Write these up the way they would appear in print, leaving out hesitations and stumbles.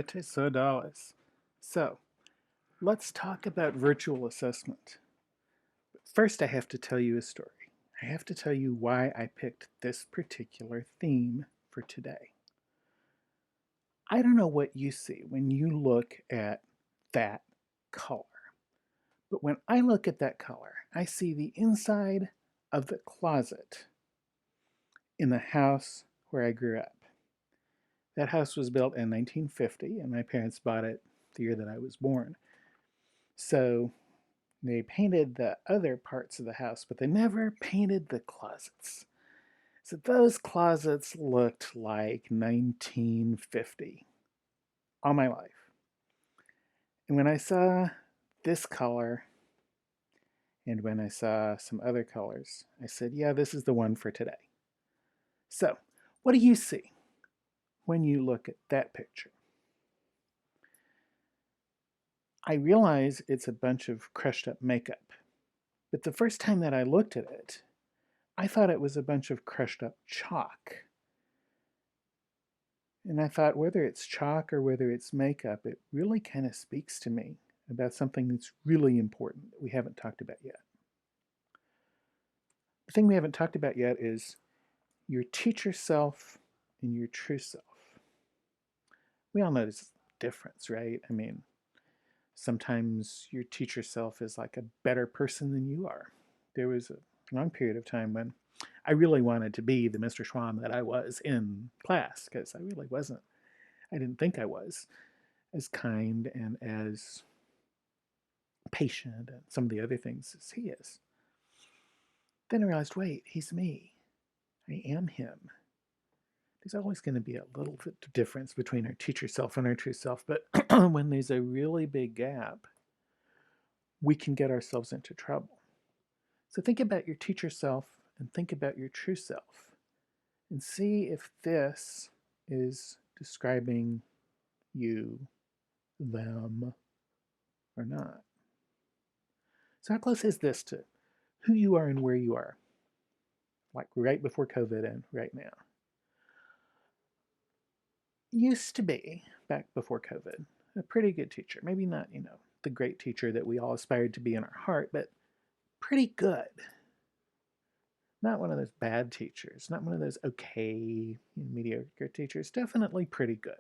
Sodalis. So, let's talk about virtual assessment. But first, I have to tell you a story. I have to tell you why I picked this particular theme for today. I don't know what you see when you look at that color, but when I look at that color, I see the inside of the closet in the house where I grew up. That house was built in 1950, and my parents bought it the year that I was born. So they painted the other parts of the house, but they never painted the closets. So those closets looked like 1950 all my life. And when I saw this color and when I saw some other colors, I said, yeah, this is the one for today. So, what do you see when you look at that picture? I realize it's a bunch of crushed up makeup, but the first time that I looked at it, I thought it was a bunch of crushed up chalk. And I thought whether it's chalk or whether it's makeup, it really kind of speaks to me about something that's really important that we haven't talked about yet. The thing we haven't talked about yet is your teacher self and your true self. We all know this difference, right? I mean, sometimes your teacher self is like a better person than you are. There was a long period of time when I really wanted to be the Mr. Schwamm that I was in class because I really wasn't. I didn't think I was as kind and as patient and some of the other things as he is. Then I realized, wait, he's me. I am him. There's always going to be a little bit of difference between our teacher self and our true self, but when there's a really big gap, we can get ourselves into trouble. So think about your teacher self and think about your true self and see if this is describing you, them, or not. So how close is this to who you are and where you are, like right before COVID and right now? Used to be, back before COVID, a pretty good teacher. Maybe not, the great teacher that we all aspired to be in our heart, but pretty good. Not one of those bad teachers, not one of those okay, mediocre teachers. Definitely pretty good.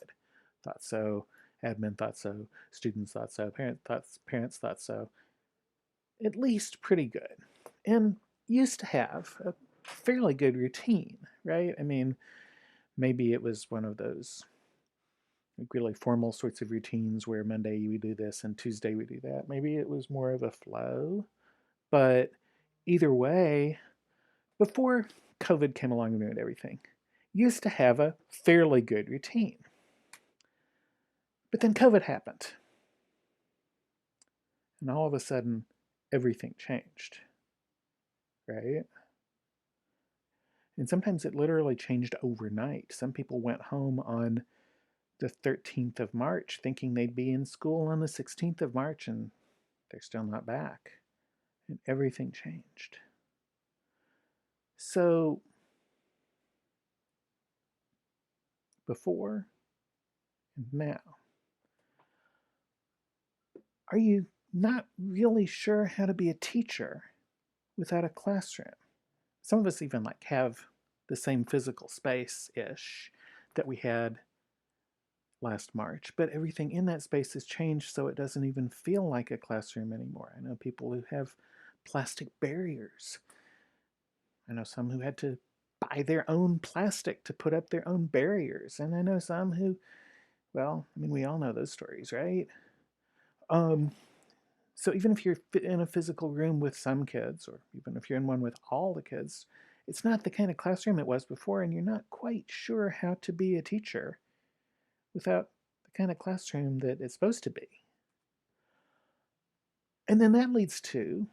Thought so, admin thought so, students thought so, parents thought so. At least pretty good. And used to have a fairly good routine, right? I mean, maybe it was one of those like really formal sorts of routines where Monday we do this and Tuesday we do that. Maybe it was more of a flow. But either way, before COVID came along and ruined everything, used to have a fairly good routine. But then COVID happened. And all of a sudden, everything changed. Right? And sometimes it literally changed overnight. Some people went home on the 13th of March thinking they'd be in school on the 16th of March and they're still not back. And everything changed. So, before and now, are you not really sure how to be a teacher without a classroom? Some of us even like have the same physical space-ish that we had last March, but everything in that space has changed so it doesn't even feel like a classroom anymore. I know people who have plastic barriers. I know some who had to buy their own plastic to put up their own barriers. And I know some who, well, I mean, we all know those stories, right? Um, so even if you're in a physical room with some kids, or even if you're in one with all the kids, it's not the kind of classroom it was before, and you're not quite sure how to be a teacher without the kind of classroom that it's supposed to be. And then that leads to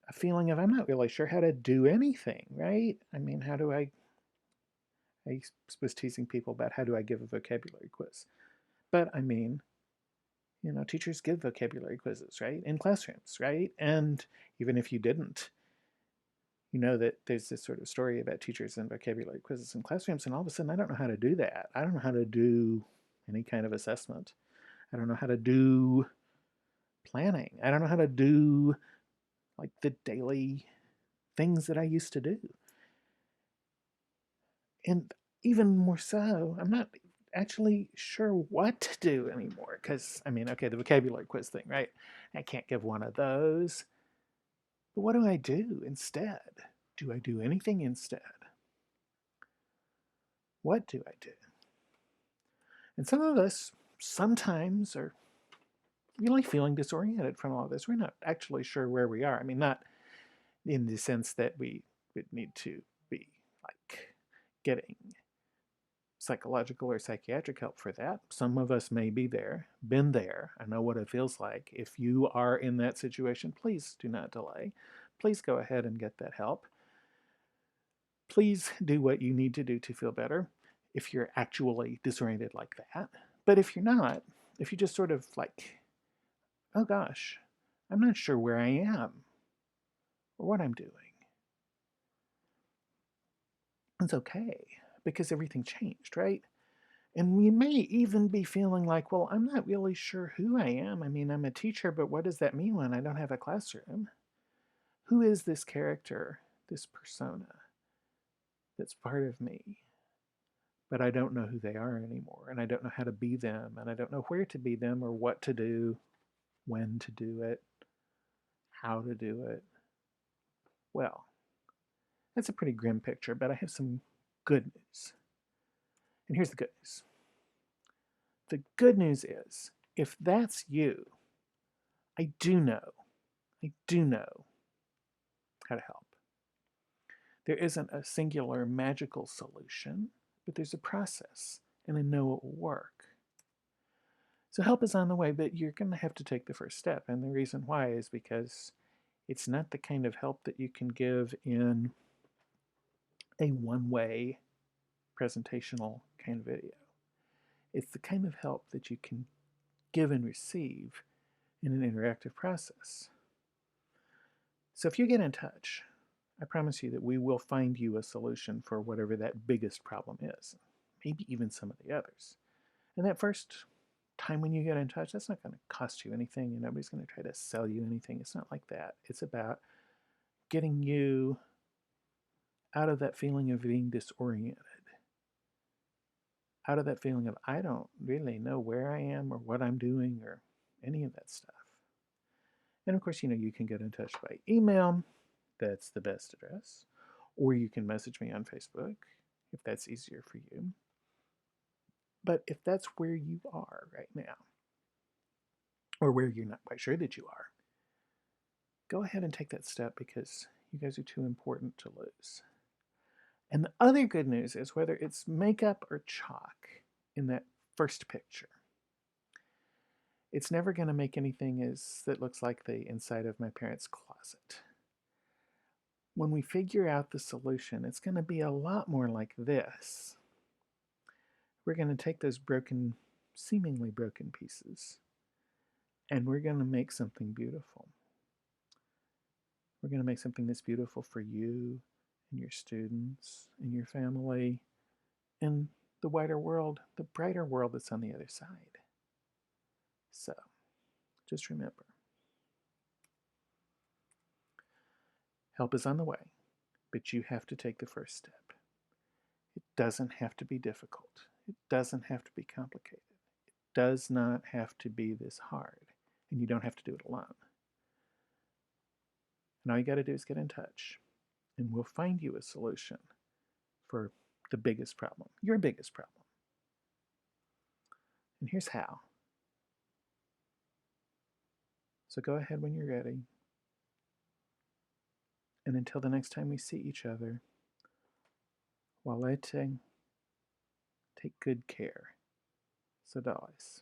a feeling of I'm not really sure how to do anything, right? I mean, how do I was teasing people about how do I give a vocabulary quiz. But I mean, teachers give vocabulary quizzes, right? In classrooms, right? And even if you didn't, you know that there's this sort of story about teachers and vocabulary quizzes in classrooms, and all of a sudden I don't know how to do that. I don't know how to do any kind of assessment. I don't know how to do planning. I don't know how to do like the daily things that I used to do. And even more so, I'm not actually sure what to do anymore. Because, I mean, okay, the vocabulary quiz thing, right? I can't give one of those. But what do I do instead? Do I do anything instead? What do I do? And some of us sometimes are really feeling disoriented from all this. We're not actually sure where we are. I mean, not in the sense that we would need to be like getting psychological or psychiatric help for that. Some of us may be there, been there. I know what it feels like. If you are in that situation, please do not delay. Please go ahead and get that help. Please do what you need to do to feel better if you're actually disoriented like that. But if you're not, if you just sort of like, oh gosh, I'm not sure where I am or what I'm doing, it's okay because everything changed, right? And you may even be feeling like, well, I'm not really sure who I am. I mean, I'm a teacher, but what does that mean when I don't have a classroom? Who is this character, this persona that's part of me? But I don't know who they are anymore, and I don't know how to be them, and I don't know where to be them or what to do, when to do it, how to do it. Well, that's a pretty grim picture, but I have some good news. And here's the good news. The good news is, if that's you, I do know, I do know how to help. There isn't a singular magical solution, but there's a process, and I know it will work. So help is on the way, but you're going to have to take the first step. And the reason why is because it's not the kind of help that you can give in a one-way presentational kind of video. It's the kind of help that you can give and receive in an interactive process. So if you get in touch, I promise you that we will find you a solution for whatever that biggest problem is, maybe even some of the others. And that first time when you get in touch, that's not going to cost you anything, and nobody's going to try to sell you anything. It's not like that. It's about getting you out of that feeling of being disoriented, out of that feeling of I don't really know where I am or what I'm doing or any of that stuff. And of course, you can get in touch by email. That's the best address. Or you can message me on Facebook if that's easier for you. But if that's where you are right now, or where you're not quite sure that you are, go ahead and take that step because you guys are too important to lose. And the other good news is whether it's makeup or chalk in that first picture, it's never going to make anything that looks like the inside of my parents' closet. When we figure out the solution, it's going to be a lot more like this. We're going to take those broken, seemingly broken pieces, and we're going to make something beautiful. We're going to make something that's beautiful for you and your students and your family and the wider world, the brighter world that's on the other side. So, just remember, help is on the way, but you have to take the first step. It doesn't have to be difficult. It doesn't have to be complicated. It does not have to be this hard, and you don't have to do it alone. And all you got to do is get in touch, and we'll find you a solution for the biggest problem, your biggest problem. And here's how. So go ahead when you're ready. And until the next time we see each other, while letting, take good care. Sodales.